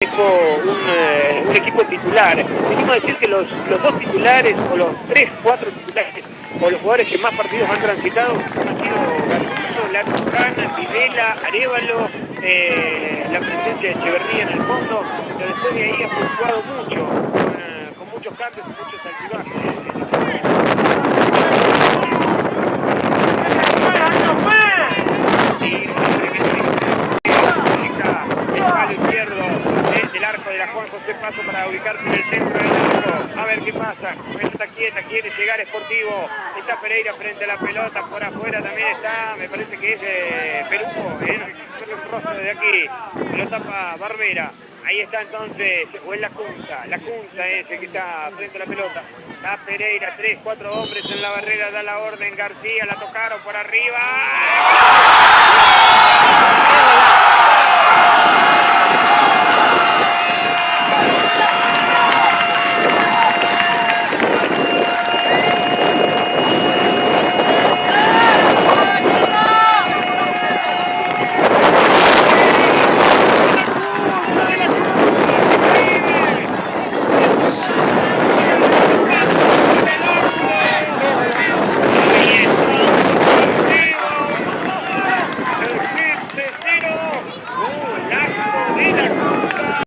un equipo titular. Venimos a decir que los dos titulares, o los 3, 4 titulares, o los jugadores que más partidos han transitado han sido Gattuso, Latujana, Videla, Arévalo, la presencia de Echeverría en el fondo, pero después de ahí ha fluctuado mucho, con muchos cambios y muchos altibajos. Del arco de la Juan José Paso para ubicarse en el centro del arco. A ver qué pasa. Pelota quieta, quiere llegar Sportivo. Está Pereira frente a la pelota. Por afuera también está, me parece que es Peruco, el rostro de aquí. Lo tapa Barbera. Ahí está entonces, o es la Cunza es el que está frente a la pelota. Está Pereira, 3, 4 hombres en la barrera, da la orden García, la tocaron por arriba.